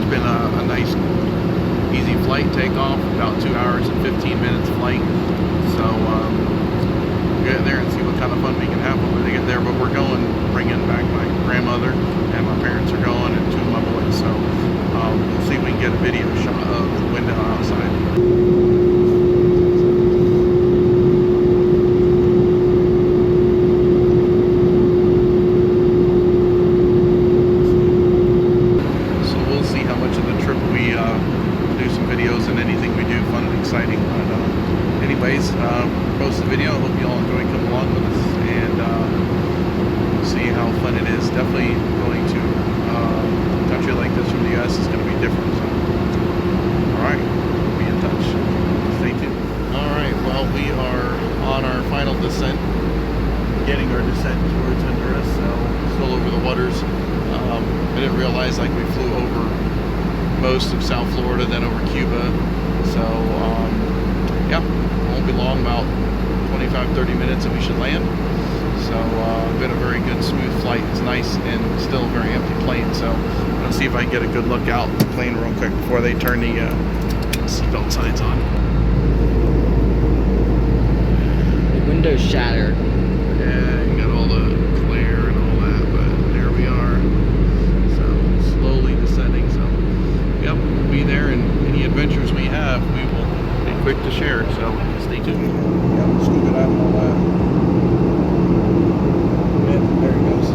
It's been a nice, easy flight takeoff, about 2 hours and 15 minutes flight. So get in there and see what kind of fun we can have when we get there. But we're going, bringing back my grandmother, and my parents are going, and 2 of my boys. So we'll see if we can get a video shot of the window outside. Post the video. I hope you all enjoy coming along with us, and we'll see how fun it is. Definitely going to a country like this from the US is going to be different. So, alright, we'll be in touch. Stay tuned. Alright, well, we are on our final descent, getting our descent towards Honduras, so still over the waters. I didn't realize we flew over most of South Florida, then over Cuba, so yeah, won't be long, about 25-30 minutes, and we should land. So been a very good smooth flight. It's nice and still a very empty plane, so I'm gonna see if I can get a good look out the plane real quick before they turn the seatbelt signs on. The window's shattered. Yeah, you got all the glare and all that, but there we are. So slowly descending. So yep, we'll be there, and any adventures we have, we will be quick to share. So stay tuned. Yep, scoop it out and all that. And there it goes.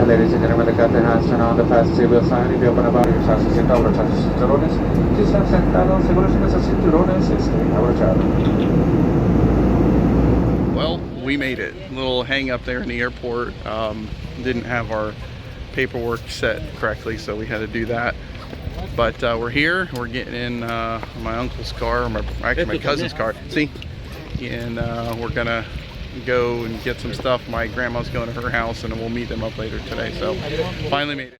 Ladies and gentlemen, the captain has turned on the passenger wheel sign. If you open about your asiento, abrochar sus cinturones. Si están sentados, seguros en esos cinturones, estén abrochados. Well, we made it. A little hang up there in the airport. Didn't have our paperwork set correctly, so we had to do that. But we're here. We're getting in my uncle's car, or actually my cousin's car. See? And we're gonna go and get some stuff. My grandma's going to her house, and then we'll meet them up later today. So finally made it.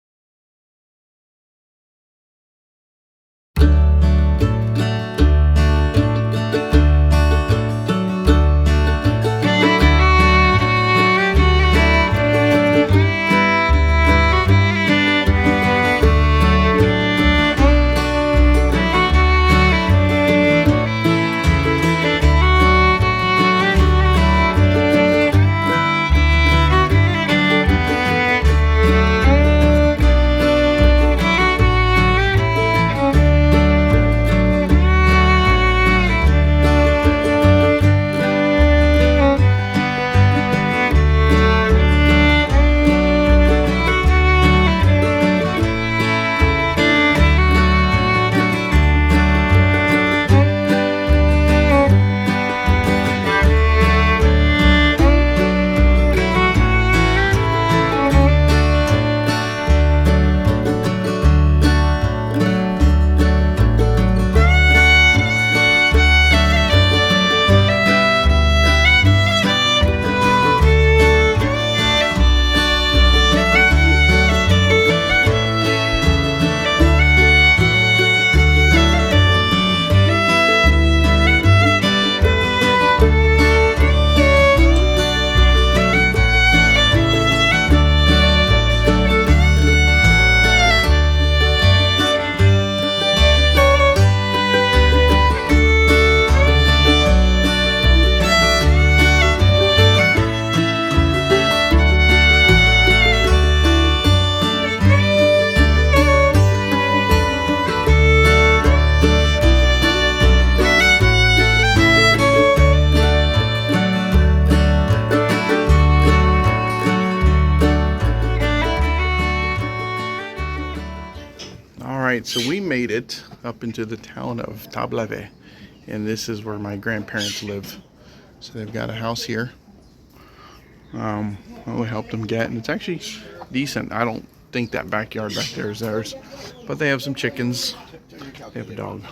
Alright, so we made it up into the town of Tablave, and this is where my grandparents live. So they've got a house here. We helped them get, and it's actually decent. I don't think that backyard back there is theirs, but they have some chickens. They have a dog.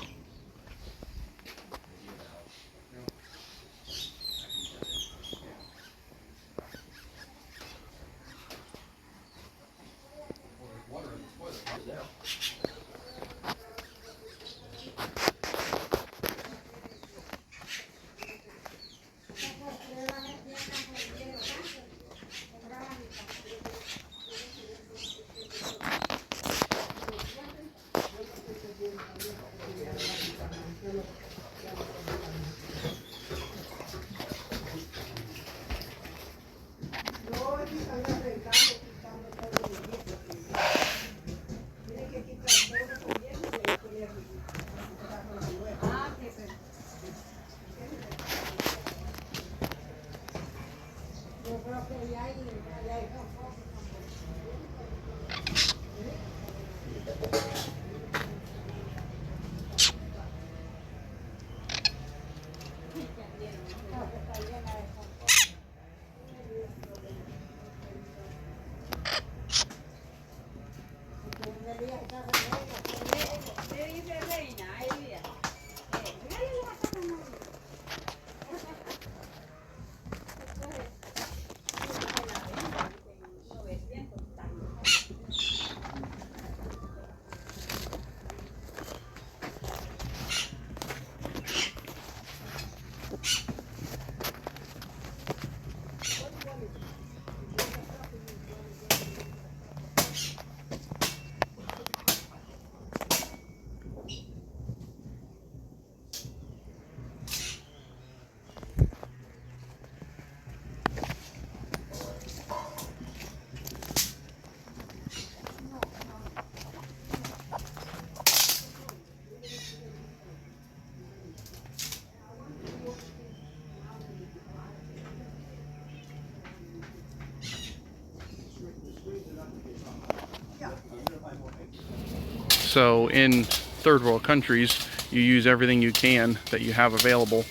So in third world countries, you use everything you can that you have available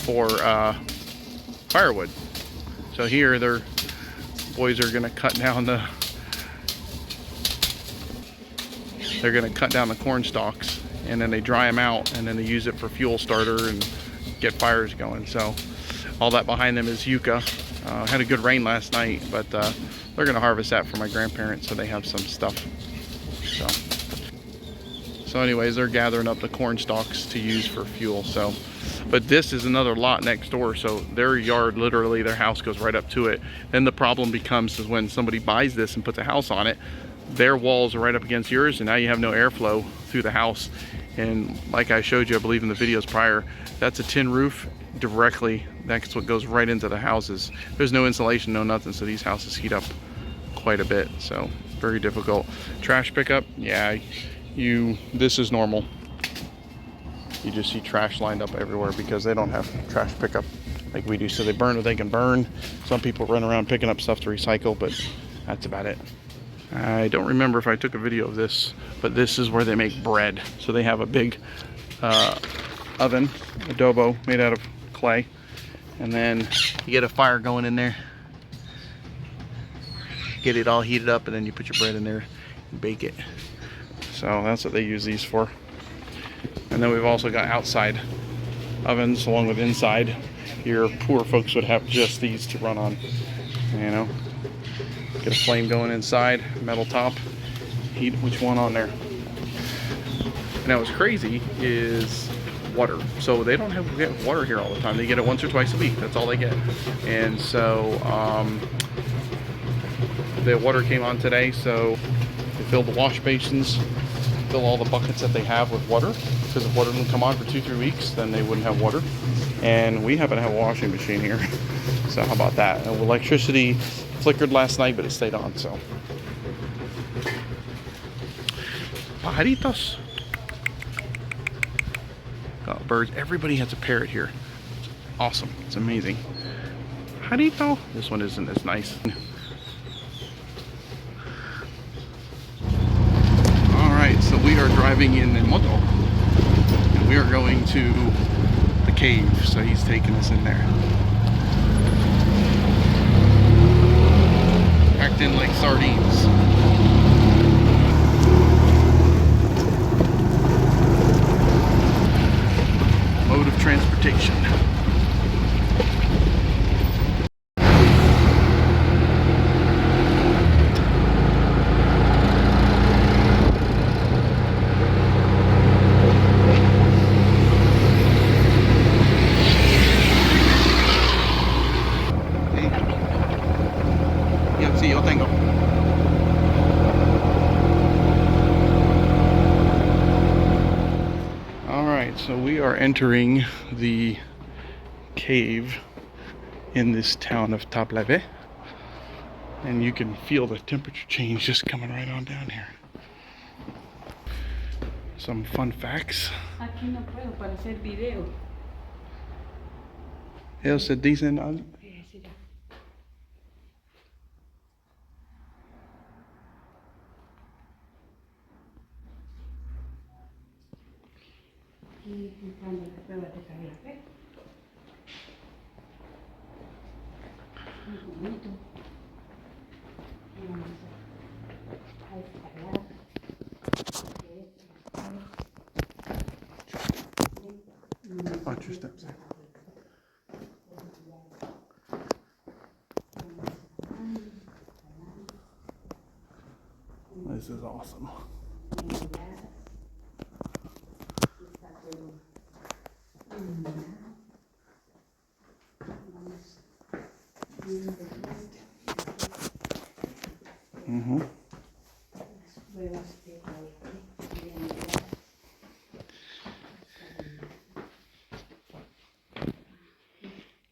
for firewood. So here, their boys are gonna cut down the corn stalks, and then they dry them out, and then they use it for fuel starter and get fires going. So all that behind them is yucca. Had a good rain last night, but they're gonna harvest that for my grandparents, so they have some stuff. So anyways, they're gathering up the corn stalks to use for fuel. So, but this is another lot next door, so their yard, literally their house goes right up to it. Then the problem becomes is when somebody buys this and puts a house on it, their walls are right up against yours, and now you have no airflow through the house. And like I showed you, I believe in the videos prior, that's a tin roof directly. That's what goes right into the houses. There's no insulation, no nothing, so these houses heat up quite a bit. So very difficult. Trash pickup, yeah, this is normal. You just see trash lined up everywhere because they don't have trash pickup like we do. So they burn what they can burn. Some people run around picking up stuff to recycle, but that's about it. I don't remember if I took a video of this, but this is where they make bread. So they have a big oven, adobo made out of clay, and then you get a fire going in there, get it all heated up, and then you put your bread in there and bake it. So that's what they use these for. And then we've also got outside ovens along with inside. Your poor folks would have just these to run on, you know. Get a flame going inside, metal top, heat which one on there. Now what's crazy is water. So they don't get water here all the time. They get it once or twice a week. That's all they get. And so the water came on today, so they filled the wash basins, fill all the buckets that they have with water, because if water didn't come on for 2-3 weeks, then they wouldn't have water. And we happen to have a washing machine here. So how about that? Electricity flickered last night, but it stayed on, so. Pajaritos. Got birds. Everybody has a parrot here. It's awesome. It's amazing. Pajarito. This one isn't as nice. Alright, so we are driving in the moto. And we are going to the cave, so he's taking us in there. Packed in like sardines. Mode of transportation. Sí, yo tengo. Alright, so we are entering the cave in this town of Tablave. And you can feel the temperature change just coming right on down here. Some fun facts. Aquí no puedo para hacer video. Ellos se dicen watch your steps. This is awesome. Mm-hmm.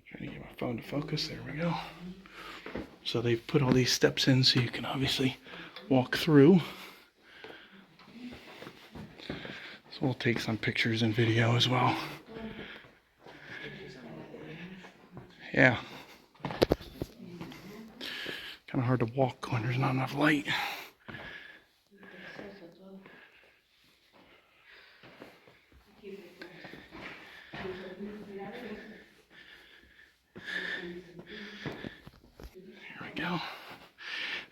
Trying to get my phone to focus. There we go. So they've put all these steps in so you can obviously walk through. So we'll take some pictures and video as well. Yeah. Kind of hard to walk when there's not enough light.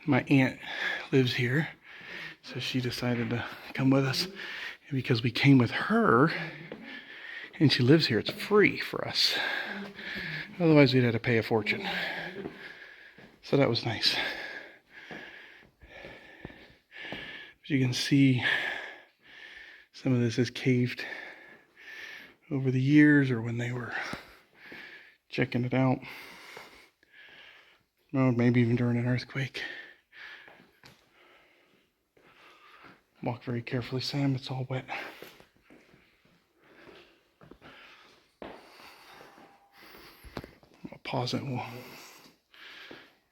My aunt lives here, so she decided to come with us. And because we came with her, and she lives here, it's free for us. Otherwise, we'd have to pay a fortune. So that was nice. As you can see, some of this is caved over the years or when they were checking it out. Or maybe even during an earthquake. Walk very carefully, Sam. It's all wet. I'll pause it and we'll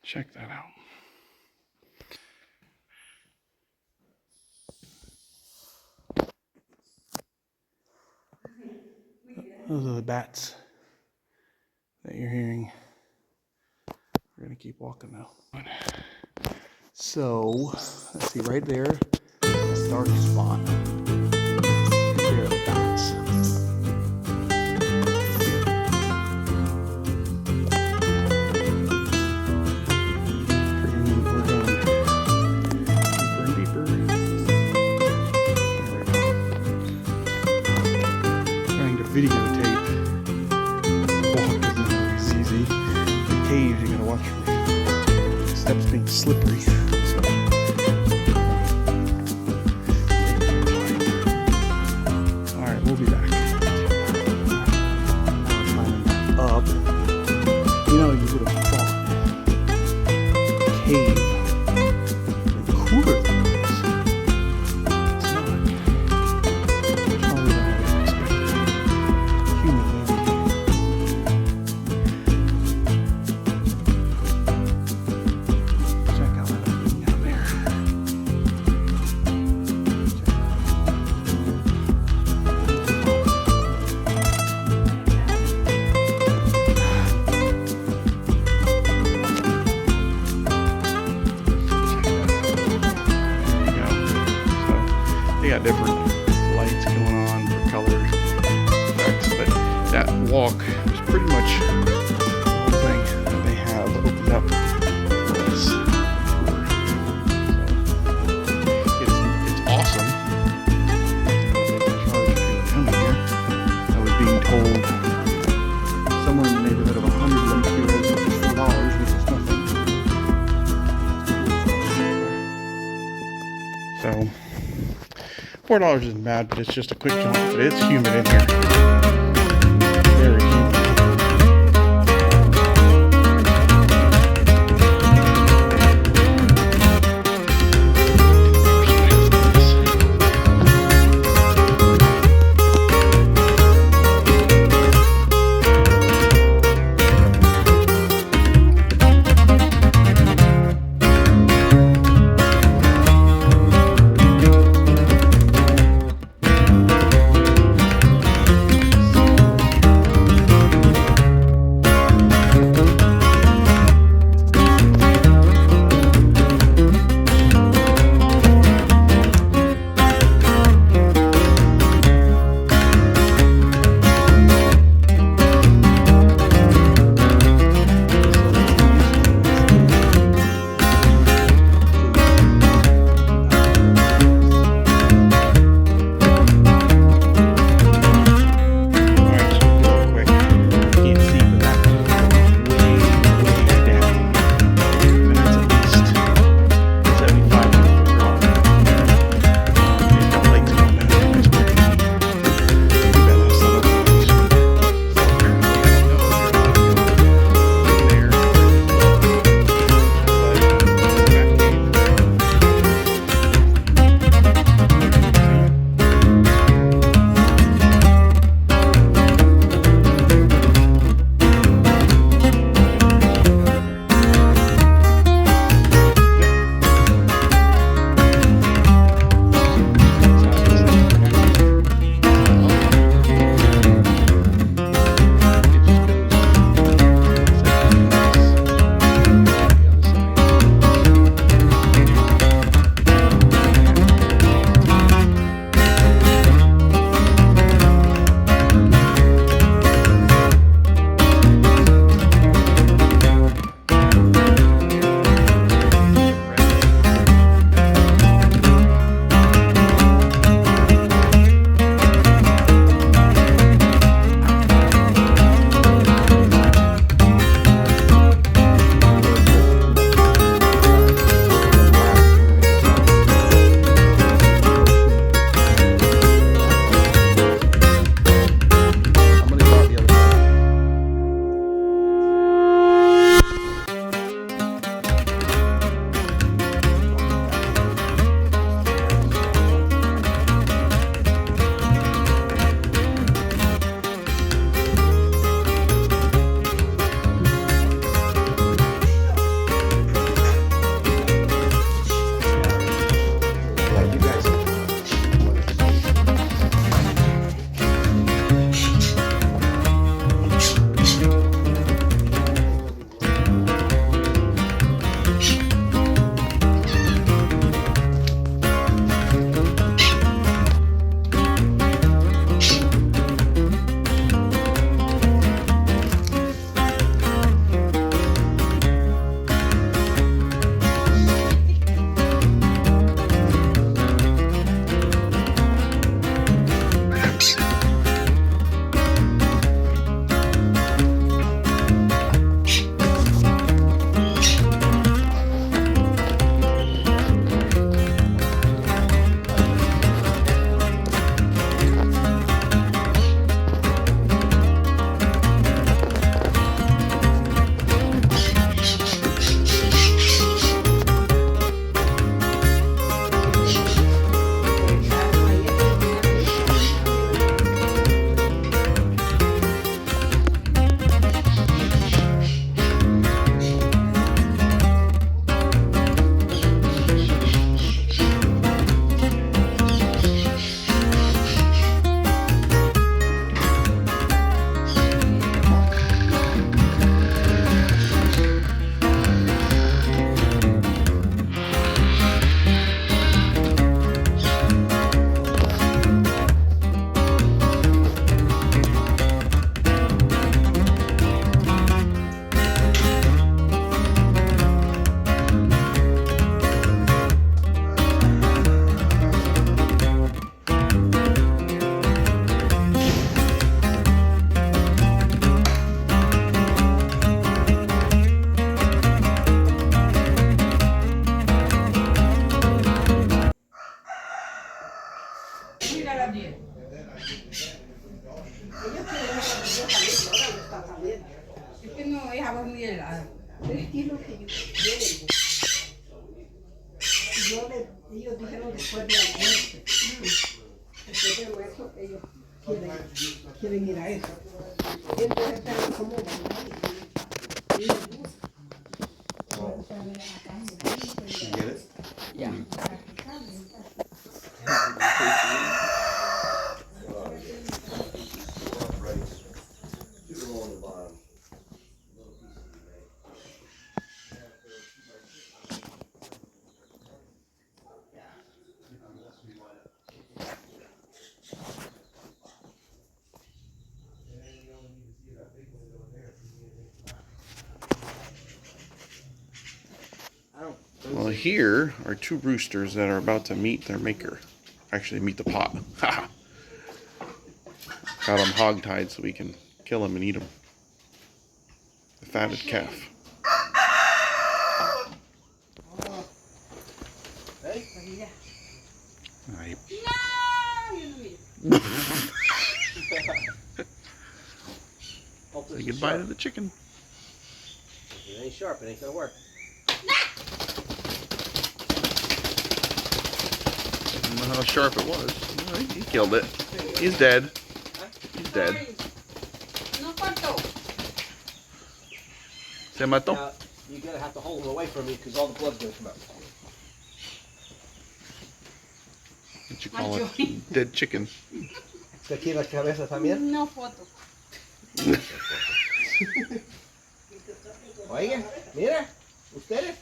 check that out. Those are the bats that you're hearing. We're gonna keep walking now. So, let's see, right there, that's the dark spot. There are the bats. Pretty neat. We're going deeper and deeper. There we go. Trying to videotape. Walk is not always easy. The caves, you gotta watch for steps being slippery. Alright, we'll be back. Up. You know, you would have thought cave and cooler than this. It's not. Probably than I was expecting. Humid, maybe. Check out that opening down there. They got different lights going on for color effects, but that walk is pretty much the whole thing that they have opened up for this tour. So it's awesome. They charge if you're coming here. I was being told somewhere in the neighborhood of 100 lake euros, which is $4, which is nothing. So $4 isn't bad, but it's just a quick jump. But it's humid in here. Very humid. Mira la 10. Es que no es agua muy helada. Pero es que es lo que ellos dijeron después de la muerte. Después del muerto, ellos quieren ir a eso. Y entonces se lo como y les gusta. You get it? Yeah. Well, here are two roosters that are about to meet their maker. Actually, meet the pot. Haha. Got them hogtied so we can kill them and eat them. The fatted calf. Ay. Say goodbye to the chicken. It ain't sharp, it ain't gonna work. I don't know how sharp it was. No, he killed it. He's dead. He's dead. No cortó. Se mató. Now, you're gonna have to hold them away from me because all the blood's gonna come out. What you call it? Dead chicken. ¿Usted quiere la cabeza también? No foto. Oigan, mira, ustedes.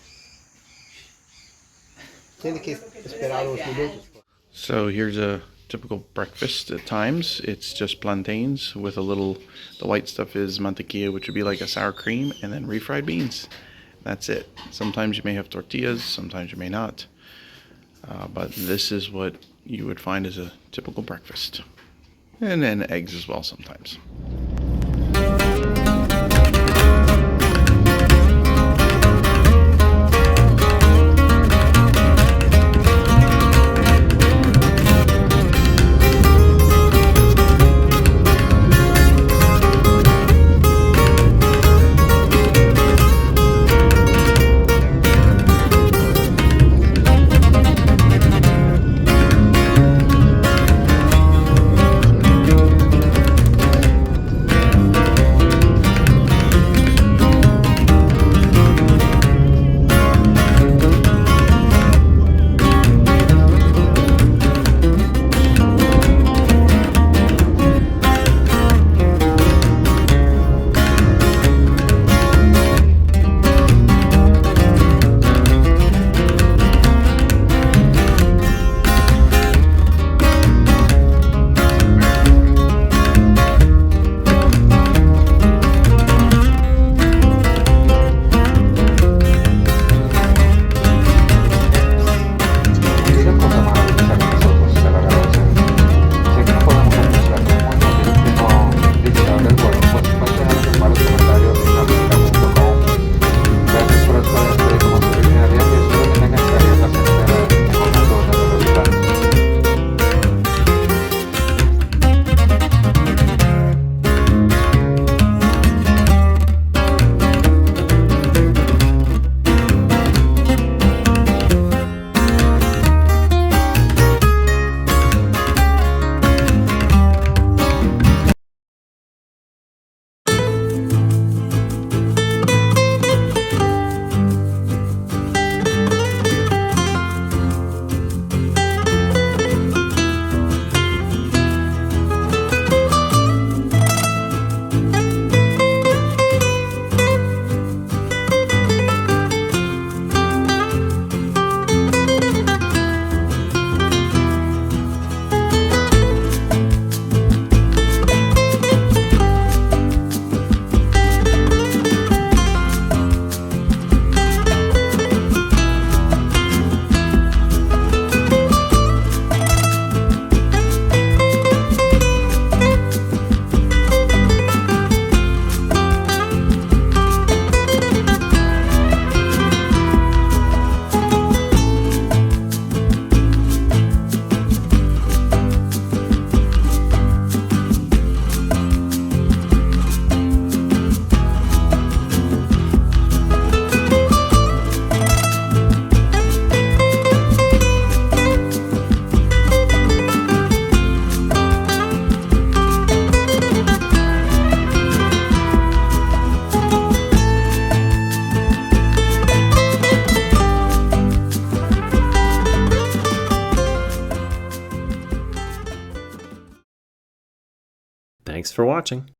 Tiene que esperar unos minutos. So here's a typical breakfast at times. It's just plantains with a little, the white stuff is mantequilla, which would be like a sour cream, and then refried beans. That's it. Sometimes you may have tortillas, sometimes you may not. But this is what you would find as a typical breakfast. And then eggs as well sometimes. Thanks for watching.